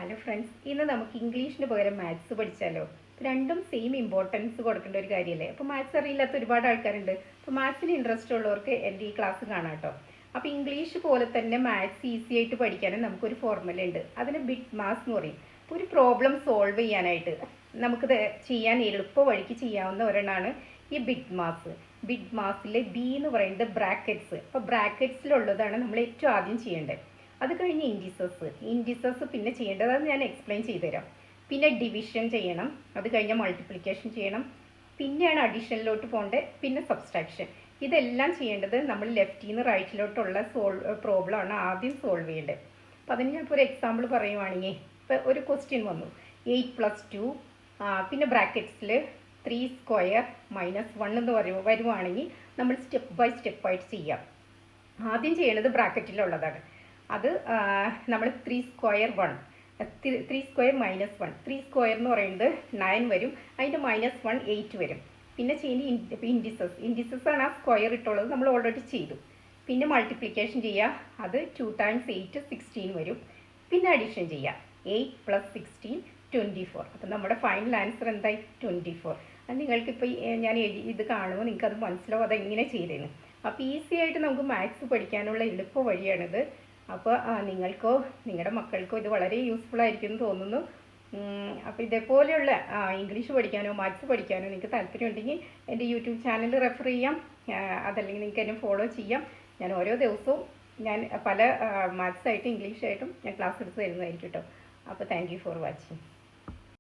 Hello friends, ഇന്ന് നമുക്ക് ഇംഗ്ലീഷിന് പകരം മാത്സ് പഠിച്ചാലോ? രണ്ടും സെയിം ഇമ്പോർട്ടൻസ് കൊടുക്കേണ്ട ഒരു കാര്യമല്ലേ? അപ്പോൾ മാത്സ് അറിയില്ലാത്ത ഒരുപാട് ആൾക്കാരുണ്ട്. അപ്പോൾ മാത്സിന് ഇൻട്രസ്റ്റ് ഉള്ളവർക്ക് എൻ്റെ ഈ ക്ലാസ് കാണാം കേട്ടോ. അപ്പോൾ ഇംഗ്ലീഷ് പോലെ തന്നെ മാത്സ് ഈസി ആയിട്ട് പഠിക്കാനും നമുക്കൊരു ഫോർമുല ഉണ്ട്. അതിന് ബിഗ് മാസ് എന്ന് പറയും. അപ്പോൾ ഒരു പ്രോബ്ലം സോൾവ് ചെയ്യാനായിട്ട് നമുക്കിത് ചെയ്യാൻ എളുപ്പ വഴിക്ക് ചെയ്യാവുന്ന ഒരെണ്ണമാണ് ഈ ബിഗ് മാസ്. ബിഗ് മാസിലെ ബി എന്ന് പറയുന്നത് ബ്രാക്കറ്റ്സ്. അപ്പോൾ ബ്രാക്കറ്റ്സിലുള്ളതാണ് നമ്മൾ ഏറ്റവും ആദ്യം ചെയ്യേണ്ടത്. അത് കഴിഞ്ഞ് ഇൻഡിസസ് പിന്നെ ചെയ്യേണ്ടത് അത് ഞാൻ എക്സ്പ്ലെയിൻ ചെയ്തുതരാം. പിന്നെ ഡിവിഷൻ ചെയ്യണം, അത് കഴിഞ്ഞ് മൾട്ടിപ്ലിക്കേഷൻ ചെയ്യണം, പിന്നെയാണ് അഡീഷനിലോട്ട് പോകേണ്ടത്, പിന്നെ സബ്സ്ട്രാക്ഷൻ. ഇതെല്ലാം ചെയ്യേണ്ടത് നമ്മൾ ലെഫ്റ്റിൽ നിന്ന് റൈറ്റിലോട്ടുള്ള പ്രോബ്ലമാണ് ആദ്യം സോൾവ് ചെയ്യേണ്ടത്. അപ്പോൾ അതിന് ഞാനിപ്പോൾ ഒരു എക്സാമ്പിൾ പറയുവാണെങ്കിൽ, ഇപ്പോൾ ഒരു ക്വസ്റ്റ്യൻ വന്നു 8+2, പിന്നെ ബ്രാക്കറ്റ്സിൽ 3² -1 എന്ന് വരുവാണെങ്കിൽ നമ്മൾ സ്റ്റെപ്പ് ബൈ സ്റ്റെപ്പായിട്ട് ചെയ്യാം. ആദ്യം ചെയ്യേണ്ടത് ബ്രാക്കറ്റിലുള്ളതാണ്. അത് നമ്മൾ 3² -1 3² എന്ന് പറയുന്നത് 9 വരും. അതിൻ്റെ -1 8 വരും. പിന്നെ ചെയ്യുന്ന ഇൻഡിസസ് ആണ് ആ സ്ക്വയർ ഇട്ടുള്ളത്, നമ്മൾ ഓൾറെഡി ചെയ്തു. പിന്നെ മൾട്ടിപ്ലിക്കേഷൻ ചെയ്യുക, അത് 2 × 8 16 വരും. പിന്നെ അഡീഷൻ ചെയ്യുക, 8 + 16 24. അപ്പം നമ്മുടെ ഫൈനൽ ആൻസർ എന്തായി? 24. അത് നിങ്ങൾക്കിപ്പോൾ ഞാൻ ഇത് കാണുമ്പോൾ നിങ്ങൾക്കത് മനസ്സിലാവും അതെങ്ങനെ ചെയ്തതെന്ന്. അപ്പോൾ ഈസി ആയിട്ട് നമുക്ക് മാത്സ് പഠിക്കാനുള്ള എളുപ്പ വഴിയാണിത്. അപ്പോൾ നിങ്ങൾക്കോ നിങ്ങളുടെ മക്കൾക്കോ ഇത് വളരെ യൂസ്ഫുൾ ആയിരിക്കും എന്ന് തോന്നുന്നു. അപ്പോൾ ഇതേപോലെയുള്ള ഇംഗ്ലീഷ് പഠിക്കാനോ മാത്സ് പഠിക്കാനോ നിങ്ങൾക്ക് താല്പര്യമുണ്ടെങ്കിൽ എൻ്റെ യൂട്യൂബ് ചാനൽ റെഫർ ചെയ്യാം. അതല്ലെങ്കിൽ നിങ്ങൾക്ക് എന്നെ ഫോളോ ചെയ്യാം. ഞാൻ ഓരോ ദിവസവും ഞാൻ പല മാത്സായിട്ടും ഇംഗ്ലീഷായിട്ടും ഞാൻ ക്ലാസ് എടുത്ത് തരുന്നതായിരിക്കും കേട്ടോ. അപ്പോൾ താങ്ക് യു ഫോർ വാച്ചിങ്.